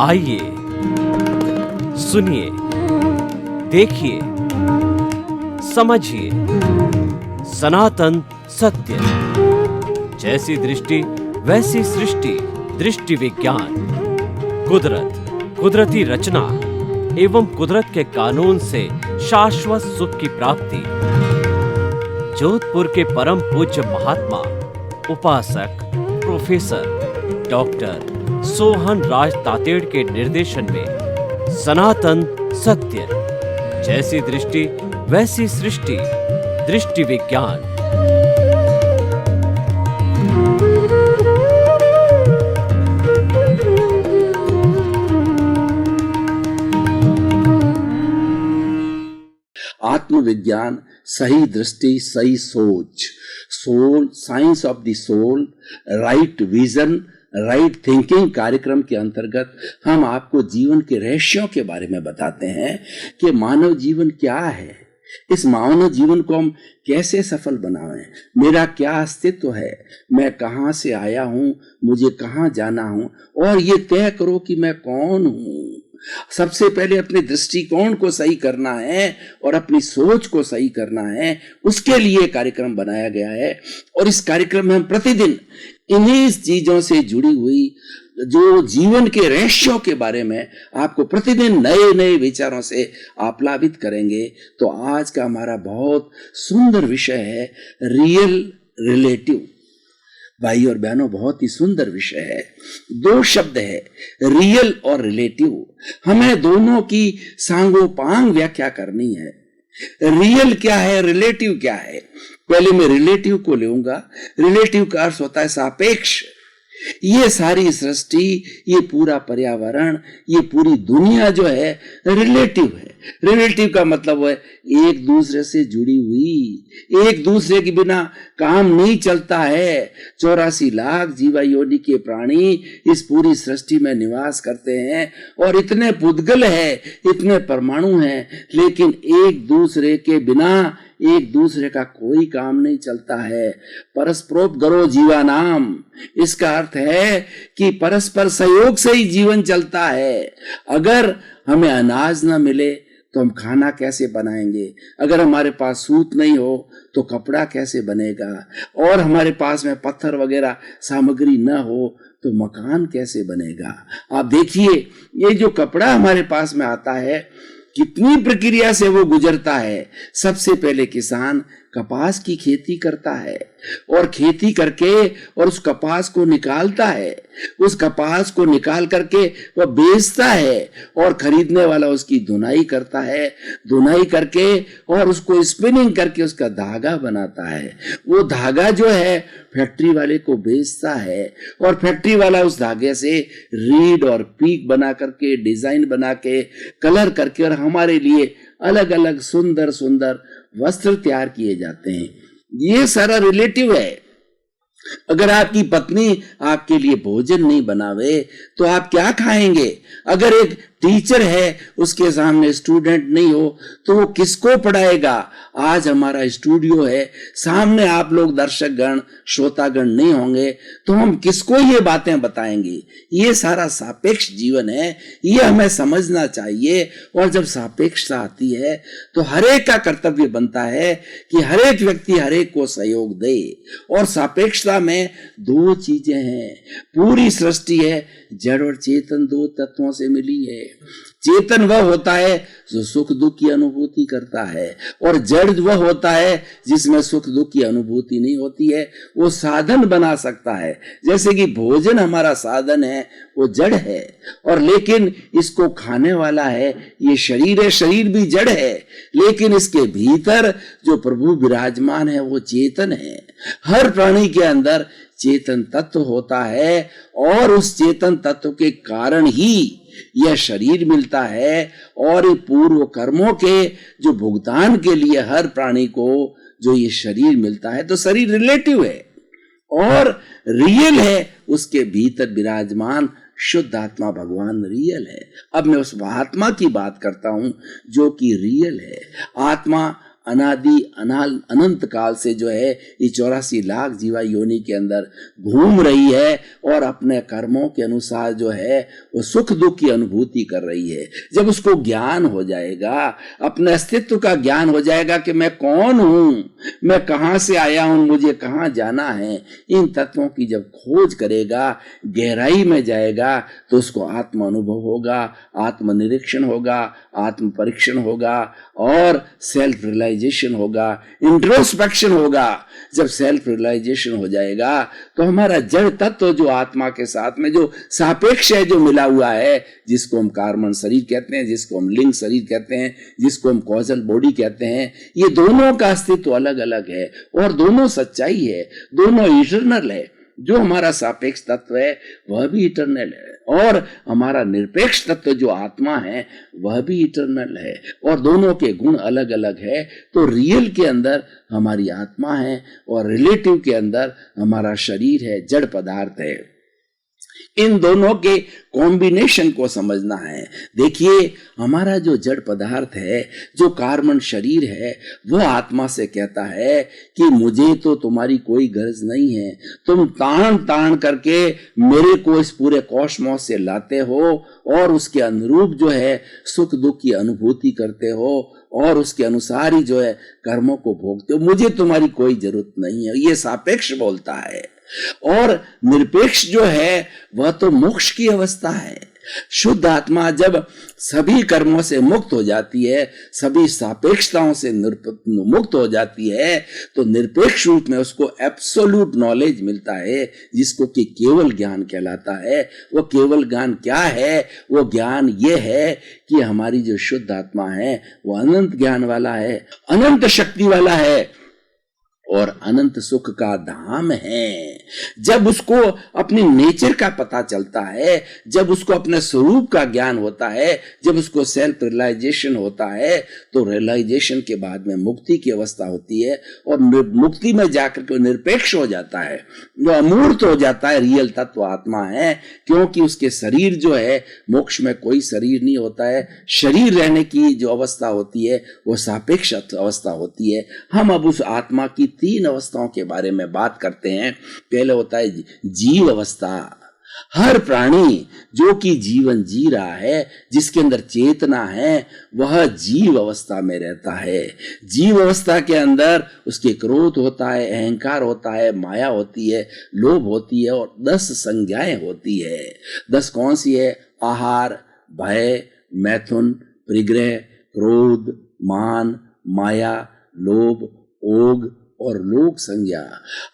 आइए, सुनिए, देखिए, समझिए सनातन सत्य। जैसी दृष्टि वैसी सृष्टि, दृष्टि विज्ञान। कुदरत, कुदरती रचना एवं कुदरत के कानून से शाश्वत सुख की प्राप्ति। जोधपुर के परम पूज्य महात्मा उपासक प्रोफेसर डॉक्टर सोहन राज तातेड़ के निर्देशन में सनातन सत्य। जैसी दृष्टि वैसी सृष्टि, दृष्टि विज्ञान। आत्मविज्ञान, सही दृष्टि, सही सोच, soul, science of the soul, right vision, right thinking कार्यक्रम के अंतर्गत हम आपको जीवन के रहस्यों के बारे में बताते हैं कि मानव जीवन क्या है, इस मानव जीवन को हम कैसे सफल बनाएं, मेरा क्या अस्तित्व है, मैं कहाँ से आया हूँ, मुझे कहाँ जाना हूँ, और ये तय करो कि मैं कौन हूँ। सबसे पहले अपने दृष्टिकोण को सही करना है और अपनी सोच को सही करना है, उसके लिए कार्यक्रम बनाया गया है। और इस कार्यक्रम में हम प्रतिदिन इन्हीं चीजों से जुड़ी हुई जो जीवन के रहस्यों के बारे में आपको प्रतिदिन नए नए विचारों से आप्लावित करेंगे। तो आज का हमारा बहुत सुंदर विषय है रियल रिलेटिव। भाई और बहनों, बहुत ही सुंदर विषय है। दो शब्द है, रियल और रिलेटिव। हमें दोनों की सांगोपांग व्याख्या करनी है। रियल क्या है, रिलेटिव क्या है। पहले मैं रिलेटिव को लूंगा। रिलेटिव का अर्थ होता है सापेक्ष। ये सारी सृष्टि, ये पूरा पर्यावरण, ये पूरी दुनिया जो है रिलेटिव है। रिलेटिव का मतलब है एक दूसरे से जुड़ी हुई, एक दूसरे के बिना काम नहीं चलता है। 84 लाख जीवा योनि के प्राणी इस पूरी सृष्टि में निवास करते हैं और इतने पुद्गल है, इतने परमाणु हैं, लेकिन एक दूसरे के बिना एक दूसरे का कोई काम नहीं चलता है। परस्परोपकारो जीवानाम, इसका अर्थ है कि परस्पर सहयोग से ही जीवन चलता है। अगर हमें अनाज न मिले तो हम खाना कैसे बनाएंगे, अगर हमारे पास सूत नहीं हो तो कपड़ा कैसे बनेगा, और हमारे पास में पत्थर वगैरह सामग्री न हो तो मकान कैसे बनेगा। आप देखिए, ये जो कपड़ा हमारे पास में आता है, कितनी प्रक्रिया से वो गुजरता है। सबसे पहले किसान कपास की खेती करता है और खेती करके और उस कपास को निकालता है। उस कपास को निकाल करके वह बेचता है और खरीदने वाला उसकी धुनाई करता है। धुनाई करके और उसको स्पिनिंग करके उसका धागा बनाता है। वो धागा जो है फैक्ट्री वाले को बेचता है और फैक्ट्री वाला उस धागे से रीड और पीक बना करके, डिजाइन बना के, कलर करके और हमारे लिए अलग अलग सुंदर सुंदर वस्त्र तैयार किए जाते हैं। ये सारा रिलेटिव है। अगर आपकी पत्नी आपके लिए भोजन नहीं बनावे तो आप क्या खाएंगे। अगर एक टीचर है, उसके सामने स्टूडेंट नहीं हो तो वो किसको पढ़ाएगा। आज हमारा स्टूडियो है, सामने आप लोग दर्शक गण, श्रोतागण नहीं होंगे तो हम किसको ये बातें बताएंगे। ये सारा सापेक्ष जीवन है, ये हमें समझना चाहिए। और जब सापेक्षता आती है तो हरेक का कर्तव्य बनता है कि हरेक व्यक्ति हरेक को सहयोग दे। और सापेक्षता में दो चीजें हैं। पूरी सृष्टि है जड़ और चेतन, दो तत्वों से मिली है। चेतन वह होता है जो सुख दुख की अनुभूति करता है और जड़ वह होता है जिसमें सुख दुख की अनुभूति नहीं होती है। वो साधन बना सकता है, जैसे कि भोजन हमारा साधन है, वो जड़ है, और लेकिन इसको खाने वाला है ये शरीर है। शरीर भी जड़ है, लेकिन इसके भीतर जो प्रभु विराजमान है वो चेतन है। हर प्राणी के अंदर चेतन तत्व होता है और उस चेतन तत्व के कारण ही यह शरीर मिलता है। और पूर्व कर्मों के जो भुगतान के लिए हर प्राणी को जो ये शरीर मिलता है, तो शरीर रिलेटिव है और रियल है, उसके भीतर विराजमान शुद्ध आत्मा भगवान रियल है। अब मैं उस आत्मा की बात करता हूं जो कि रियल है। आत्मा अनादि अनंत काल से जो है ये 84 लाख जीवा योनि के अंदर घूम रही है और अपने कर्मों के अनुसार जो है वो सुख दुख की अनुभूति कर रही है। जब उसको ज्ञान हो जाएगा, अपने अस्तित्व का ज्ञान हो जाएगा कि मैं कौन हूं, मैं कहां से आया हूं, मुझे कहां जाना है, इन तत्वों की जब खोज करेगा, गहराई में जाएगा, तो उसको आत्म अनुभव होगा, आत्मनिरीक्षण होगा, आत्म परीक्षण होगा और सेल्फ रियलाइजेशन होगा, इंट्रोस्पेक्शन होगा। जब सेल्फ रियलाइजेशन हो जाएगा तो हमारा जड़ तत्व जो आत्मा के साथ में जो सापेक्ष है, जो मिला हुआ है, जिसको हम कार्बन शरीर कहते हैं, जिसको हम लिंग शरीर कहते हैं, जिसको हम कॉजल बॉडी कहते हैं, ये दोनों का अस्तित्व अलग अलग है और दोनों सच्चाई है, दोनों इटर्नल है। जो हमारा सापेक्ष तत्व है वह भी इटर्नल है और हमारा निरपेक्ष तत्व जो आत्मा है वह भी इटर्नल है और दोनों के गुण अलग अलग है। तो रियल के अंदर हमारी आत्मा है और रिलेटिव के अंदर हमारा शरीर है, जड़ पदार्थ है। इन दोनों के कॉम्बिनेशन को समझना है। देखिए, हमारा जो जड़ पदार्थ है, जो कार्बन शरीर है, वह आत्मा से कहता है कि मुझे तो तुम्हारी कोई गरज नहीं है, तुम तान तान करके मेरे को इस पूरे कॉस्मोस से लाते हो और उसके अनुरूप जो है सुख दुख की अनुभूति करते हो और उसके अनुसार ही जो है कर्मों को भोगते हो, मुझे तुम्हारी कोई जरूरत नहीं है। ये सापेक्ष बोलता है। और निरपेक्ष जो है वह तो मोक्ष की अवस्था है। शुद्ध आत्मा जब सभी कर्मों से मुक्त हो जाती है, सभी सापेक्षताओं से मुक्त हो जाती है, तो निरपेक्ष रूप में उसको एब्सोल्यूट नॉलेज मिलता है, जिसको कि केवल ज्ञान कहलाता है। वो केवल ज्ञान क्या है? वो ज्ञान ये है कि हमारी जो शुद्ध आत्मा है वो अनंत ज्ञान वाला है, अनंत शक्ति वाला है और अनंत सुख का धाम है। जब उसको अपने नेचर का पता चलता है, जब उसको अपने स्वरूप का ज्ञान होता है, जब उसको सेल्फ रियलाइजेशन होता है, तो रियलाइजेशन के बाद में मुक्ति की अवस्था होती है और मुक्ति में जाकर के निरपेक्ष हो जाता है, जो अमूर्त हो जाता है, रियल तत्व आत्मा है। क्योंकि उसके शरीर जो है, मोक्ष में कोई शरीर नहीं होता है, शरीर रहने की जो अवस्था होती है वो सापेक्ष अवस्था होती है। हम अब उस आत्मा की 3 अवस्थाओं के बारे में बात करते हैं। पहले होता है जीव अवस्था। हर प्राणी जो कि जीवन जी रहा है, जिसके अंदर चेतना है, वह जीव अवस्था में रहता है। जीव अवस्था के अंदर उसके क्रोध होता है, अहंकार होता है, माया होती है, लोभ होती है और 10 संज्ञाएं होती है। 10 कौन सी है? आहार, भय, मैथुन, परिग्रह, क्रोध, मान, माया, लोभ, ओग और लोक संज्ञा।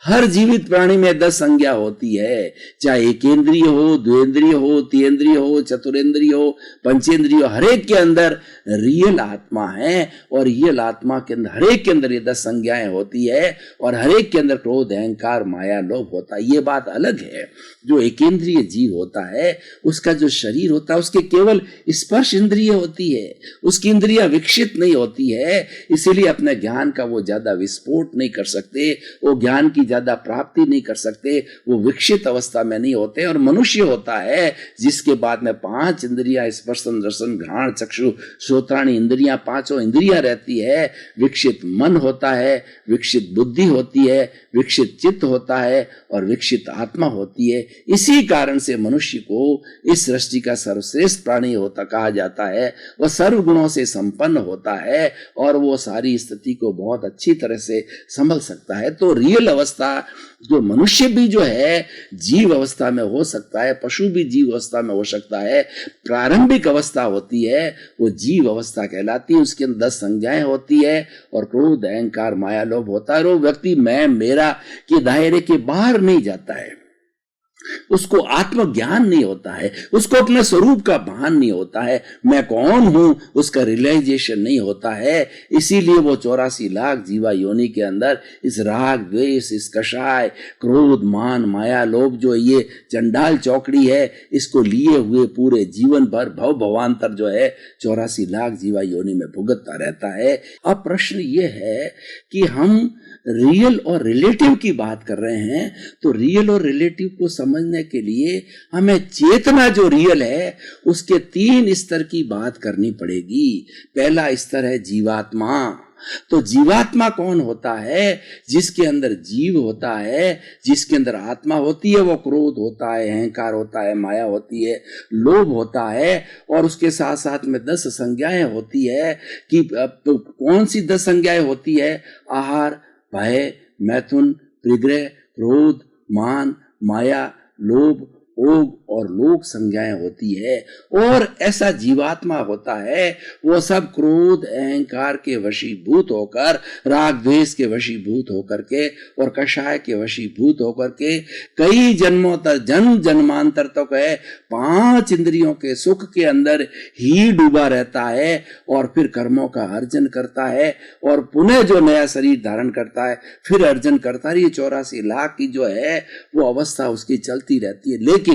हर जीवित प्राणी में 10 संज्ञा होती है, चाहे एकेंद्रिय हो, द्विंद्रिय हो, तीन्द्रिय हो, चतुरेंद्रिय हो, पंचेंद्रिय हो, हरेक के अंदर रियल आत्मा है और रियल आत्मा के अंदर हरेक के अंदर ये 10 संज्ञाएं होती है और हरेक के अंदर क्रोध, अहंकार, माया, लोभ होता है। ये बात अलग है। जो एकेंद्रिय जीव होता है उसका जो शरीर होता है उसके केवल स्पर्श इंद्रिय होती है, उसकी इंद्रियां विकसित नहीं होती है, इसीलिए अपने ज्ञान का वो ज्यादा विस्फोट नहीं कर सकते, वो ज्ञान की ज्यादा प्राप्ति नहीं कर सकते, वो विकसित अवस्था में नहीं होते। और मनुष्य होता है जिसके बाद में 5 इंद्रियां, स्पर्शन, रसन, घ्राण, चक्षु, श्रोत्राणी इंद्रियां, 5 इंद्रियां रहती है। विकसित मन होता है, विकसित बुद्धि होती है, विकसित चित्त होता है और विकसित आत्मा होती है। इसी कारण से मनुष्य को इस सृष्टि का सर्वश्रेष्ठ प्राणी होता कहा जाता है। वह सर्व गुणों से संपन्न होता है और वो सारी स्थिति को बहुत अच्छी तरह से संभल सकता है। तो रियल अवस्था जो मनुष्य भी जो है जीव अवस्था में हो सकता है, पशु भी जीव अवस्था में हो सकता है। प्रारंभिक अवस्था होती है वो जीव अवस्था कहलाती है। उसके अंदर 10 संज्ञाएं होती है और क्रोध, अहंकार, माया, लोभ होता है। वो व्यक्ति मैं मेरा के दायरे के बाहर नहीं जाता है, उसको आत्मज्ञान नहीं होता है, उसको अपने स्वरूप का भान नहीं होता है, मैं कौन हूं उसका रियलाइजेशन नहीं होता है। इसीलिए वो 84 लाख जीवा योनि के अंदर इस राग, द्वेष, इस कषाय, क्रोध, मान, माया, लोभ जो ये चंडाल चौकड़ी है, इसको लिए हुए पूरे जीवन भर भव भवांतर जो है 84 लाख जीवा योनि में भुगतता रहता है। अब प्रश्न ये है कि हम रियल और रिलेटिव की बात कर रहे हैं, तो रियल और रिलेटिव को समझ समझने के लिए हमें चेतना जो रियल है उसके 3 स्तर की बात करनी पड़ेगी। पहला स्तर है जीवात्मा। तो जीवात्मा कौन होता है? जिसके अंदर जीव होता है, जिसके अंदर आत्मा होती है। वो क्रोध होता है, अहंकार होता है, माया होती है, लोभ होता है, और उसके साथ साथ में 10 संज्ञाएं होती है। कि कौन सी 10 संज्ञाएं होती है? आहार, भय, मैथुन, परिग्रह, क्रोध, मान, माया, लोभ, ओग और लोक संज्ञाएं होती है। और ऐसा जीवात्मा होता है, वो सब क्रोध अहंकार के वशीभूत होकर, राग द्वेष के वशीभूत होकर के और कषाय के वशीभूत होकर के कई जन्मों तक, जन्म जन्मांतर तक है 5 इंद्रियों के सुख के अंदर ही डूबा रहता है, और फिर कर्मों का अर्जन करता है, और पुनः जो नया शरीर धारण करता है फिर अर्जन करता है। ये 84 लाख की जो है वो अवस्था उसकी चलती रहती है। लेकिन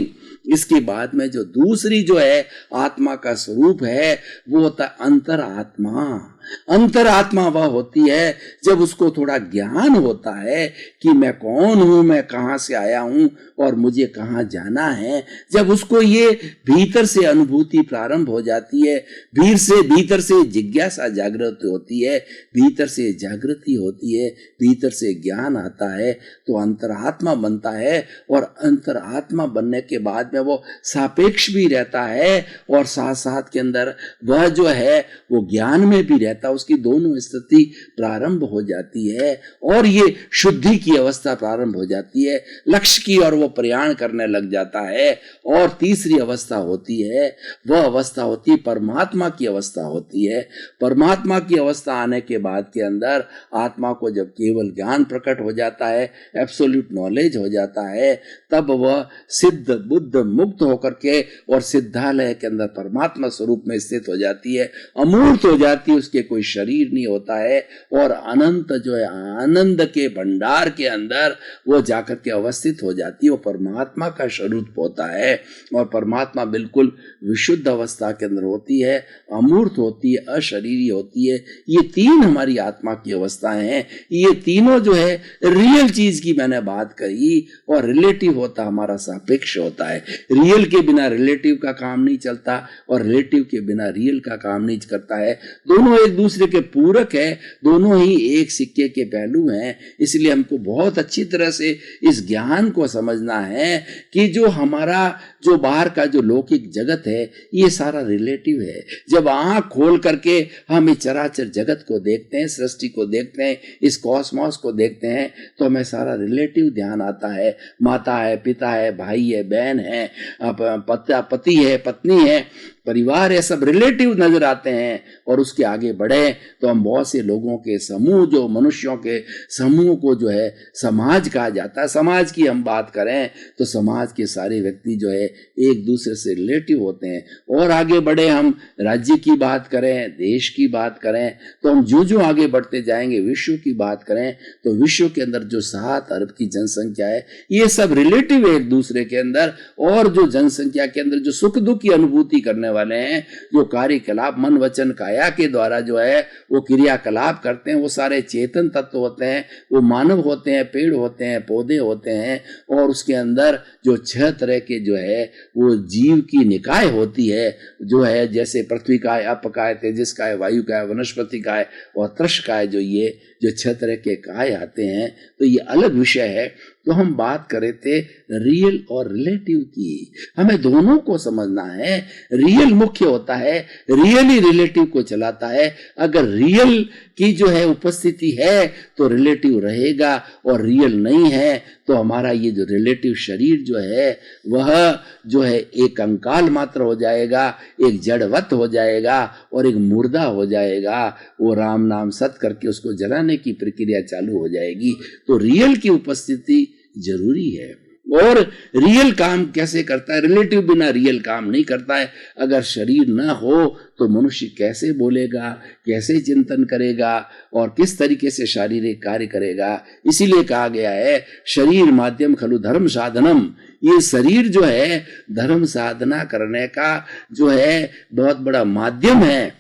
इसके बाद में जो दूसरी जो है आत्मा का स्वरूप है वो होता है अंतरात्मा। अंतरात्मा वह होती है जब उसको थोड़ा ज्ञान होता है कि मैं कौन हूं, मैं कहां से आया हूं और मुझे कहां जाना है। जब उसको ये भीतर से अनुभूति प्रारंभ हो जाती है, भीतर से जिज्ञासा जागृत होती है, भीतर से जागृति होती है, भीतर से ज्ञान आता है, तो अंतरात्मा बनता है। और अंतरात्मा बनने के बाद में वो सापेक्ष भी रहता है और साथ साथ के अंदर वह जो है वो ज्ञान में भी रहता है। उसकी दोनों स्थिति प्रारंभ हो जाती है और ये शुद्धि की अवस्था प्रारंभ हो जाती है, लक्ष्य की और वो प्रयाण करने लग जाता है। और तीसरी अवस्था होती है, वह अवस्था होती है परमात्मा की अवस्था होती है। परमात्मा की अवस्था आने के बाद के अंदर आत्मा को जब केवल ज्ञान प्रकट हो जाता है, एब्सोल्यूट नॉलेज हो जाता है, तब वह सिद्ध बुद्ध मुक्त होकर के और सिद्धालय के अंदर परमात्मा स्वरूप में स्थित हो जाती है, अमूर्त हो जाती है। उसके कोई शरीर नहीं होता है और अनंत जो है आनंद के भंडार के अंदर वो जाकर के अवस्थित हो जाती है। वो परमात्मा का स्वरूप होता है और परमात्मा बिल्कुल विशुद्ध अवस्था के अंदर होती है, अमूर्त होती है, अशरीरी होती है। ये 3 हमारी आत्मा की अवस्थाएं हैं। ये तीनों जो है रियल चीज की मैंने बात कही, और रिलेटिव होता हमारा सापेक्ष होता है। रियल के बिना रिलेटिव का काम नहीं चलता और रिलेटिव के बिना रियल का काम नहीं करता है। दोनों एक दूसरे के पूरक है, दोनों ही एक सिक्के के पहलू हैं। इसलिए हमको बहुत अच्छी तरह से इस ज्ञान को समझना है कि जो हमारा जो बाहर का जो लौकिक जगत है ये सारा रिलेटिव है। जब आंख खोल करके हम इस चराचर जगत को देखते हैं, सृष्टि को देखते हैं, इस कॉस्मॉस को देखते हैं, तो हमें सारा रिलेटिव ध्यान आता है। माता है, पिता है, भाई है, बहन है, पति है, पत्नी है, परिवार है, सब रिलेटिव नजर आते हैं। और उसके आगे बढ़े तो हम बहुत से लोगों के समूह, जो मनुष्यों के समूह को जो है समाज कहा जाता है। समाज की हम बात करें तो समाज के सारे व्यक्ति जो है एक दूसरे से रिलेटिव होते हैं। और आगे बढ़े हम राज्य की बात करें, देश की बात करें, तो हम जो आगे बढ़ते जाएंगे, विश्व की बात करें तो विश्व के अंदर जो 7 अरब की जनसंख्या है ये सब रिलेटिव है एक दूसरे के अंदर। और जो जनसंख्या के अंदर जो सुख दुख की अनुभूति करने वाले हैं, जो कार्यकलाप मन वचन काया के द्वारा जो है वो क्रियाकलाप करते हैं, वो सारे चेतन तत्व होते हैं। वो मानव होते हैं, पेड़ होते हैं, पौधे होते हैं, और उसके अंदर जो 6 तरह के जो है वो जीव की निकाय होती है, जो है जैसे पृथ्वी काय, अप काय, तेजस काय, वायु काय, वनस्पति काय और तृष काय, ये जो 6 तरह के काय आते हैं। तो ये अलग विषय है। तो हम बात करे थे रियल और रिलेटिव की। हमें दोनों को समझना है। रियल मुख्य होता है, रियल ही रिलेटिव को चलाता है। अगर रियल की जो है उपस्थिति है तो रिलेटिव रहेगा, और रियल नहीं है तो हमारा ये जो रिलेटिव शरीर जो है वह जो है एक कंकाल मात्र हो जाएगा, एक जड़वत हो जाएगा और एक मुर्दा हो जाएगा। वो राम नाम सत करके उसको जलाने की प्रक्रिया चालू हो जाएगी। तो रियल की उपस्थिति जरूरी है। और रियल काम कैसे करता है? रिलेटिव बिना रियल काम नहीं करता है। अगर शरीर ना हो तो मनुष्य कैसे बोलेगा, कैसे चिंतन करेगा और किस तरीके से शारीरिक कार्य करेगा? इसीलिए कहा गया है शरीर माध्यम खलु धर्म साधनम। ये शरीर जो है धर्म साधना करने का जो है बहुत बड़ा माध्यम है।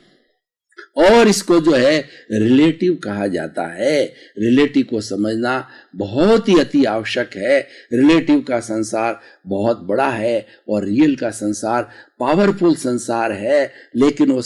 और इसको जो है रिलेटिव कहा जाता है। रिलेटिव को समझना बहुत ही अति आवश्यक है। रिलेटिव का संसार बहुत बड़ा है और रियल का संसार पावरफुल संसार है, लेकिन वो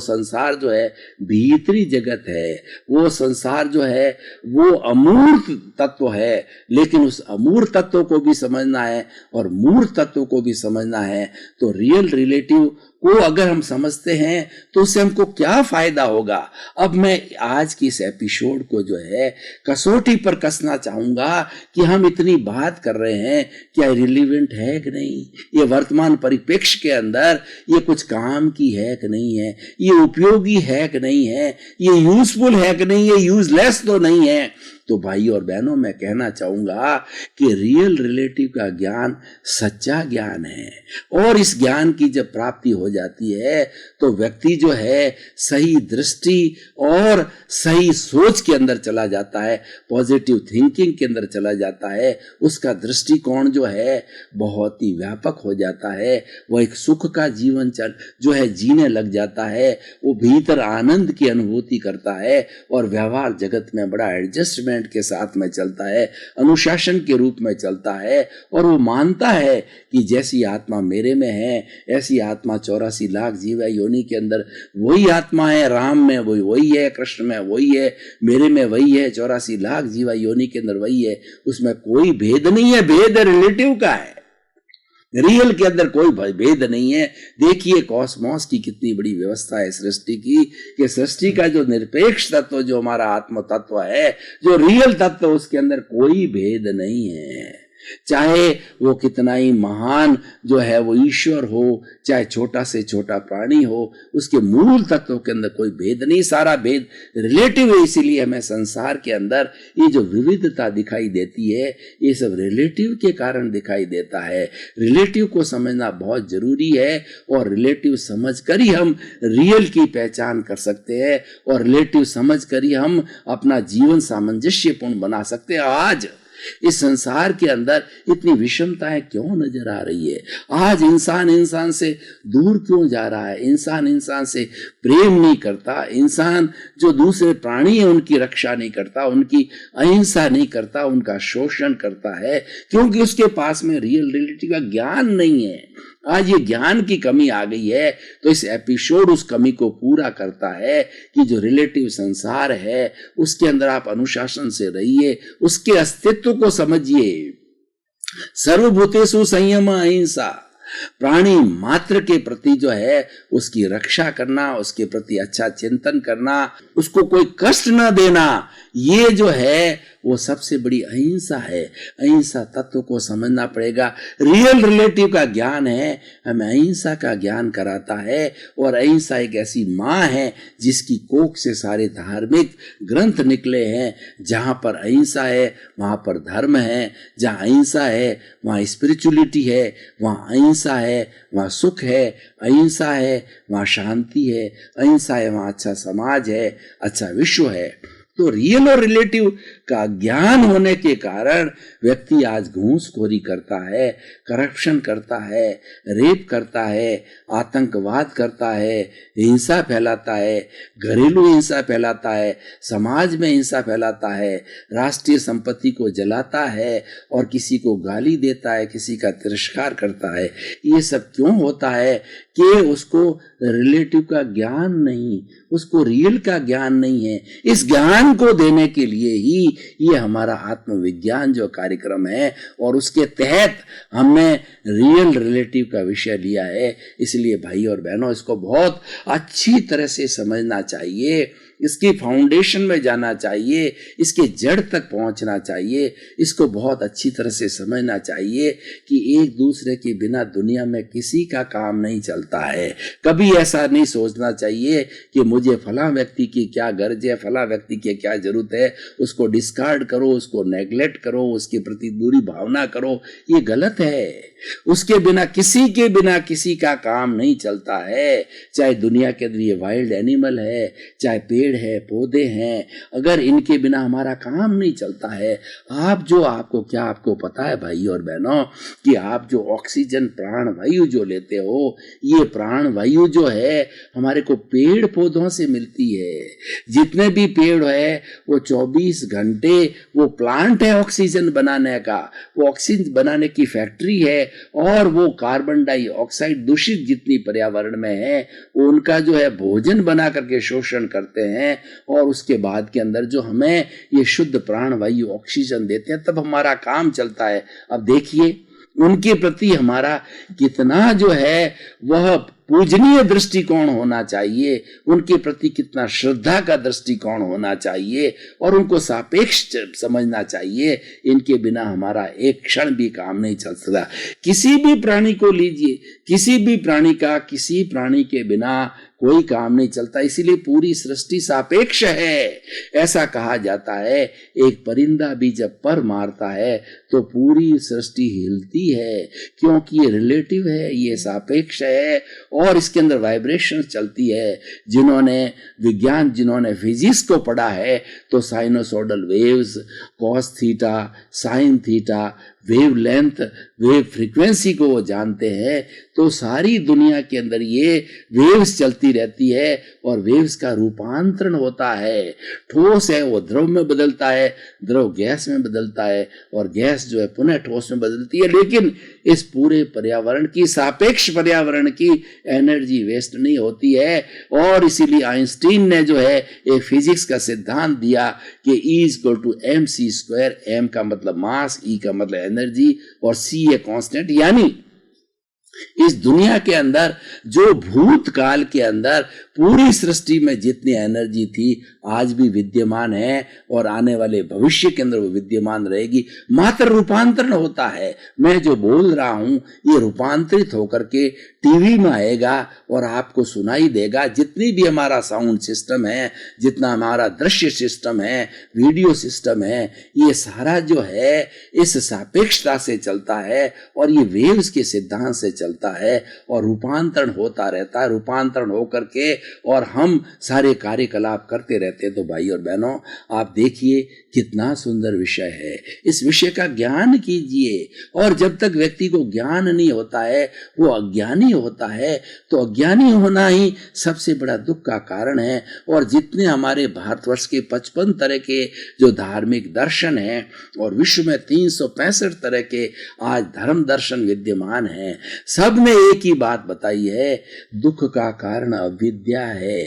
संसार जो है भीतरी जगत है। वो संसार जो है वो अमूर्त तत्व है, लेकिन उस अमूर्त तत्व को भी समझना है और मूर्त तत्व को भी समझना है। तो रियल रिलेटिव को अगर हम समझते हैं तो उससे हमको क्या फायदा होगा। अब मैं आज की इस एपिसोड को जो है कसौटी पर कसना चाहूंगा कि हम इतनी बात कर रहे हैं, क्या रिलेवेंट है कि नहीं, ये वर्तमान परिप्रेक्ष्य के अंदर ये कुछ काम की है कि नहीं है, ये उपयोगी है कि नहीं है, ये यूजफुल है कि नहीं, ये यूजलेस तो नहीं है। तो भाई और बहनों, मैं कहना चाहूंगा कि रियल रिलेटिव का ज्ञान सच्चा ज्ञान है, और इस ज्ञान की जब प्राप्ति हो जाती है तो व्यक्ति जो है सही दृष्टि और सही सोच के अंदर चला जाता है, पॉजिटिव थिंकिंग के अंदर चला जाता है। उसका दृष्टिकोण जो है बहुत ही व्यापक हो जाता है। वो एक सुख का जीवन जो है जीने लग जाता है। वो भीतर आनंद की अनुभूति करता है और व्यवहार जगत में बड़ा एडजस्टमेंट के साथ में चलता है, अनुशासन के रूप में चलता है। और वो मानता है कि जैसी आत्मा मेरे में है ऐसी आत्मा 84 लाख जीव योनि के अंदर वही आत्मा है, राम में वही है, कृष्ण में वही है, मेरे में वही है, 84 लाख जीव योनि के अंदर वही है। उसमें कोई भेद नहीं है, भेद रिलेटिव का है, रियल के अंदर कोई भेद नहीं है। देखिए कॉस्मोस की कितनी बड़ी व्यवस्था है सृष्टि की, कि सृष्टि का जो निरपेक्ष तत्व जो हमारा आत्म तत्व है, जो रियल तत्व, उसके अंदर कोई भेद नहीं है। चाहे वो कितना ही महान जो है वो ईश्वर हो, चाहे छोटा से छोटा प्राणी हो, उसके मूल तत्वों के अंदर कोई भेद नहीं, सारा भेद रिलेटिव है। इसीलिए हमें संसार के अंदर ये जो विविधता दिखाई देती है, ये सब रिलेटिव के कारण दिखाई देता है। रिलेटिव को समझना बहुत जरूरी है, और रिलेटिव समझकर ही हम रियल की पहचान कर सकते हैं, और रिलेटिव समझकर ही हम अपना जीवन सामंजस्यपूर्ण बना सकते हैं। आज इस संसार के अंदर इतनी विषमताएं क्यों नजर आ रही है? आज इंसान इंसान से दूर क्यों जा रहा है? इंसान इंसान से प्रेम नहीं करता, इंसान जो दूसरे प्राणी है उनकी रक्षा नहीं करता, उनकी अहिंसा नहीं करता, उनका शोषण करता है, क्योंकि उसके पास में रियल रिलेटिव का ज्ञान नहीं है। आज ये ज्ञान की कमी आ गई है, तो इस एपिसोड उस कमी को पूरा करता है कि जो रिलेटिव संसार है उसके अंदर आप अनुशासन से रहिए, उसके अस्तित्व को समझिए। सर्वभूतेषु संयम अहिंसा, प्राणी मात्र के प्रति जो है उसकी रक्षा करना, उसके प्रति अच्छा चिंतन करना, उसको कोई कष्ट न देना, ये जो है वो सबसे बड़ी अहिंसा है। अहिंसा तत्व को समझना पड़ेगा। रियल रिलेटिव का ज्ञान है, हमें अहिंसा का ज्ञान कराता है, और अहिंसा एक ऐसी माँ है जिसकी कोख से सारे धार्मिक ग्रंथ निकले हैं। जहाँ पर अहिंसा है वहाँ पर धर्म है, जहाँ अहिंसा है वहाँ स्पिरिचुअलिटी है, वहाँ अहिंसा है वहाँ सुख है, अहिंसा है वहाँ शांति है, अहिंसा है वहाँ अच्छा समाज है, अच्छा विश्व है। तो रियल और रिलेटिव का ज्ञान होने के कारण व्यक्ति आज घूसखोरी करता है, करप्शन करता है, रेप करता है, आतंकवाद करता है, हिंसा फैलाता है, घरेलू हिंसा फैलाता है, समाज में हिंसा फैलाता है, राष्ट्रीय संपत्ति को जलाता है, और किसी को गाली देता है, किसी का तिरस्कार करता है। ये सब क्यों होता है? कि उसको रिलेटिव का ज्ञान नहीं, उसको रियल का ज्ञान नहीं है। इस ज्ञान को देने के लिए ही ये हमारा आत्मविज्ञान जो कार्यक्रम है, और उसके तहत हमने रियल रिलेटिव का विषय लिया है। इसलिए भाई और बहनों, इसको बहुत अच्छी तरह से समझना चाहिए, इसकी फाउंडेशन में जाना चाहिए, इसके जड़ तक पहुंचना चाहिए, इसको बहुत अच्छी तरह से समझना चाहिए कि एक दूसरे के बिना दुनिया में किसी का काम नहीं चलता है। कभी ऐसा नहीं सोचना चाहिए कि मुझे फला व्यक्ति की क्या गर्ज है, फला व्यक्ति की क्या जरूरत है, उसको डिस्कार्ड करो, उसको नेग्लेक्ट करो, उसके प्रति दूरी भावना करो। ये गलत है। उसके बिना, किसी के बिना किसी का काम नहीं चलता है। चाहे दुनिया के अंदर ये वाइल्ड एनिमल है, चाहे पेड़ पेड़ है, पौधे हैं, अगर इनके बिना हमारा काम नहीं चलता है, आपको पता है भाई और बहनों कि आप जो ऑक्सीजन प्राण वायु जो लेते हो, ये प्राण वायु जो है हमारे को पेड़ पौधों से मिलती है। जितने भी पेड़ है वो 24 घंटे वो प्लांट है ऑक्सीजन बनाने का, वो ऑक्सीजन बनाने की फैक्ट्री है, और वो कार्बन डाइऑक्साइड दूषित जितनी पर्यावरण में है वो उनका जो है भोजन बना करके शोषण करते हैं, और उसके बाद के अंदर जो हमें ये शुद्ध प्राण वायु ऑक्सीजन देते हैं, तब हमारा काम चलता है। अब देखिए उनके प्रति हमारा कितना जो है वह पूजनीय दृष्टिकोण होना चाहिए, उनके प्रति कितना श्रद्धा का दृष्टिकोण होना चाहिए, और उनको सापेक्ष समझना चाहिए। इनके बिना हमारा एक क्षण भी काम नहीं चल सकता। किसी भी प्राणी को लीजिए, किसी भी प्राणी के बिना कोई काम नहीं चलता, इसीलिए पूरी सृष्टि सापेक्ष है। ऐसा कहा जाता है एक परिंदा भी जब पर मारता है तो पूरी सृष्टि हिलती है, क्योंकि ये रिलेटिव है, ये सापेक्ष है, और इसके अंदर वाइब्रेशन चलती है। जिन्होंने फिजिक्स को पढ़ा है तो sinusoidal waves, cos theta, sine theta, wave length, wave frequency को वो जानते हैं। तो सारी दुनिया के अंदर ये वेव्स चलती रहती है, और वेव्स का रूपांतरण होता है। ठोस है वो द्रव में बदलता है, द्रव गैस में बदलता है, और गैस जो है पुनः ठोस में बदलती है। लेकिन इस पूरे पर्यावरण की, सापेक्ष पर्यावरण की एनर्जी वेस्ट नहीं होती है। और इसीलिए आइंस्टीन ने जो है एक फिजिक्स का सिद्धांत दिया कि E=mc²। m का मतलब मास, E का मतलब एनर्जी, और c है कांस्टेंट। यानी इस दुनिया के अंदर जो भूतकाल के अंदर पूरी सृष्टि में जितनी एनर्जी थी आज भी विद्यमान है, और आने वाले भविष्य के अंदर वो विद्यमान रहेगी। मात्र रूपांतरण होता है। मैं जो बोल रहा हूं ये रूपांतरित होकर के टीवी में आएगा और आपको सुनाई देगा। जितनी भी हमारा साउंड सिस्टम है, जितना हमारा दृश्य सिस्टम है, वीडियो सिस्टम है, ये सारा जो है इस सापेक्षता से चलता है, और ये वेव्स के सिद्धांत से चलता है, और रूपांतरण होता रहता है। रूपांतरण होकर के और हम सारे कार्यकलाप करते रहते हैं। तो भाई और बहनों, आप देखिए कितना सुंदर विषय है। इस विषय का ज्ञान कीजिए, और जब तक व्यक्ति को ज्ञान नहीं होता है वो अज्ञानी होता है। तो अज्ञानी होना ही सबसे बड़ा दुख का कारण है। और जितने हमारे भारतवर्ष के 55 तरह के जो धार्मिक दर्शन हैं, और विश्व में 365 तरह के आज धर्म दर्शन विद्यमान हैं, सब ने एक ही बात बताई है, दुख का कारण अविद्या है,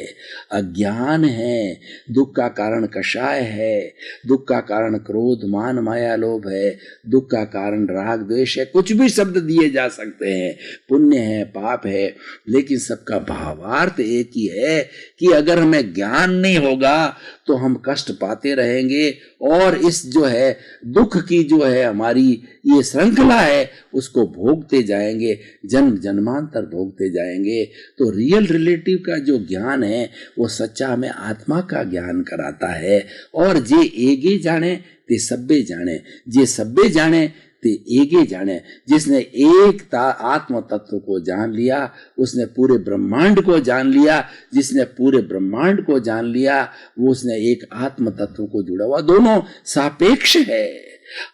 अज्ञान है। दुख का कारण कषाय है, दुख का कारण क्रोध, मान, माया, लोभ है, दुख का कारण राग, द्वेष है। कुछ भी शब्द दिए जा सकते हैं, पुण्य है, पाप है, लेकिन सबका भावार्थ एक ही है कि अगर हमें ज्ञान नहीं होगा तो हम कष्ट पाते रहेंगे, और इस जो है दुख की जो है हमारी ये श्रृंखला है उसको भोगते जाएंगे, जन्म जन्मांतर भोगते जाएंगे। तो रियल रिलेटिव का जो ज्ञान है वो सच्चा हमें आत्मा का ज्ञान कराता है। और जे एगे जाने ते सब्बे जाने, जे सब्बे जाने ते एगे जाने। जिसने एक आत्म तत्व को जान लिया उसने पूरे ब्रह्मांड को जान लिया। जिसने पूरे ब्रह्मांड को जान लिया वो उसने एक आत्म तत्व को जुड़ा हुआ। दोनों सापेक्ष है।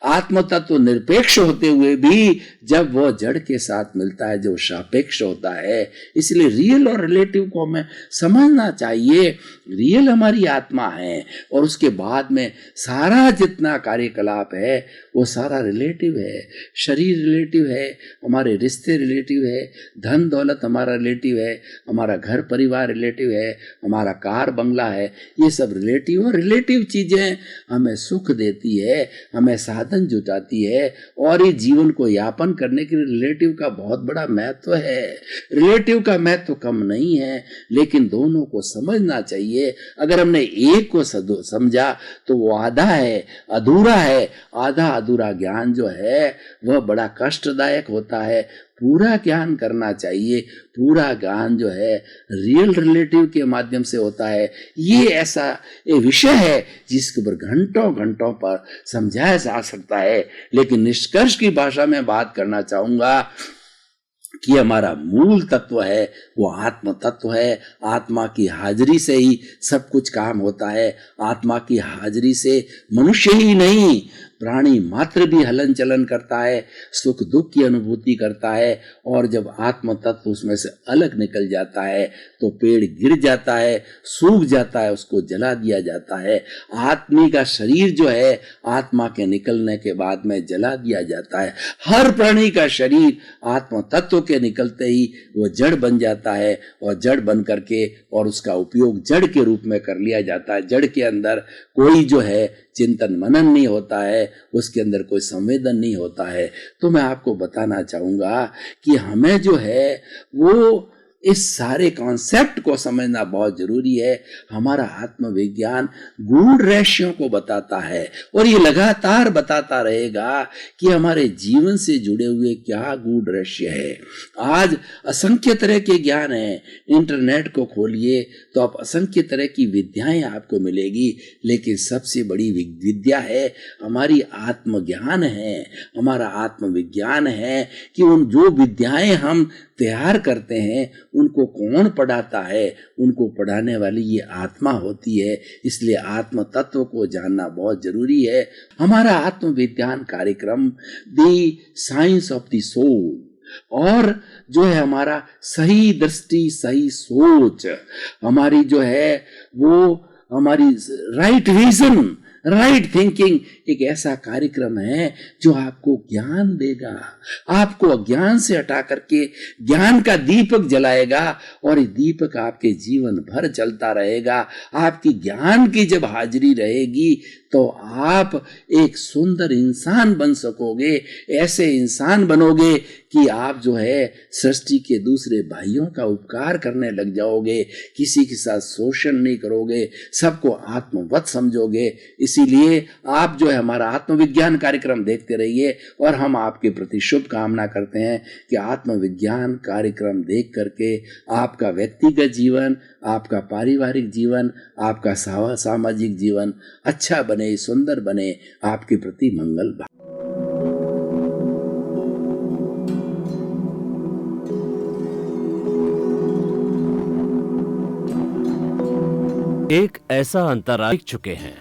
आत्म तत्व निरपेक्ष होते हुए भी जब वह जड़ के साथ मिलता है जो सापेक्ष होता है। इसलिए रियल और रिलेटिव को हमें समझना चाहिए। रियल हमारी आत्मा है, और उसके बाद में सारा जितना कार्यकलाप है वो सारा रिलेटिव है। शरीर रिलेटिव है, हमारे रिश्ते रिलेटिव है, धन दौलत हमारा रिलेटिव है, हमारा घर परिवार रिलेटिव है, हमारा कार बंगला है, ये सब रिलेटिव। और रिलेटिव चीजें हमें सुख देती है, हमें साधन जुटाती है, और ये जीवन को यापन करने के लिए रिलेटिव का बहुत बड़ा महत्व है। रिलेटिव का महत्व कम नहीं है, लेकिन दोनों को समझना चाहिए। अगर हमने एक को समझा तो वो आधा है, अधूरा है। आधा अधूरा ज्ञान जो है वह बड़ा कष्टदायक होता है। पूरा ज्ञान करना चाहिए। पूरा ज्ञान जो है रियल रिलेटिव के माध्यम से होता है। ये ऐसा एक विषय है जिसके ऊपर घंटों घंटों पर समझाया जा सकता है। लेकिन निष्कर्ष की भाषा में बात करना चाहूंगा कि हमारा मूल तत्व है वो आत्म तत्व है। आत्मा की हाजिरी से ही सब कुछ काम होता है। आत्मा की हाजिरी से मनुष्य ही नहीं, प्राणी मात्र भी हलन चलन करता है, सुख दुख की अनुभूति करता है। और जब आत्म तत्व उसमें से अलग निकल जाता है तो पेड़ गिर जाता है, सूख जाता है, उसको जला दिया जाता है। आदमी का शरीर जो है आत्मा के निकलने के बाद में जला दिया जाता है। हर प्राणी का शरीर आत्म तत्व के निकलते ही वो जड़ बन जाता है, और जड़ बन करके और उसका उपयोग जड़ के रूप में कर लिया जाता है। जड़ के अंदर कोई जो है चिंतन मनन नहीं होता है, उसके अंदर कोई संवेदन नहीं होता है। तो मैं आपको बताना चाहूंगा कि हमें जो है वो इस सारे कॉन्सेप्ट को समझना बहुत जरूरी है। हमारा आत्मविज्ञान गूढ़ रहस्यों को बताता है और ये लगातार बताता रहेगा कि हमारे जीवन से जुड़े हुए क्या गूढ़ रहस्य है। आज असंख्य तरह के ज्ञान हैं, इंटरनेट को खोलिए तो आप असंख्य तरह की विद्याएं आपको मिलेगी, लेकिन सबसे बड़ी विद्या है हमारी आत्मज्ञान है, हमारा आत्मविज्ञान है कि उन जो विद्याएं हम तैयार करते हैं उनको कौन पढ़ाता है, उनको पढ़ाने वाली ये आत्मा होती है। इसलिए आत्म तत्व को जानना बहुत जरूरी है। हमारा आत्मविज्ञान कार्यक्रम the science of the soul और जो है हमारा सही दृष्टि सही सोच, हमारी जो है वो हमारी राइट विजन राइट थिंकिंग एक ऐसा कार्यक्रम है जो आपको ज्ञान देगा, आपको अज्ञान से हटा करके ज्ञान का दीपक जलाएगा और ये दीपक आपके जीवन भर जलता रहेगा। आपकी ज्ञान की जब हाजिरी रहेगी तो आप एक सुंदर इंसान बन सकोगे। ऐसे इंसान बनोगे कि आप जो है सृष्टि के दूसरे भाइयों का उपकार करने लग जाओगे, किसी के साथ शोषण नहीं करोगे, सबको आत्मवत समझोगे। इसीलिए आप जो है हमारा आत्मविज्ञान कार्यक्रम देखते रहिए और हम आपके प्रति शुभ कामना करते हैं कि आत्मविज्ञान कार्यक्रम देख करके आपका व्यक्तिगत जीवन, आपका पारिवारिक जीवन, आपका सामाजिक जीवन अच्छा बने, सुंदर बने, आपके प्रति मंगल भाव। एक ऐसा अंतराल लिख चुके हैं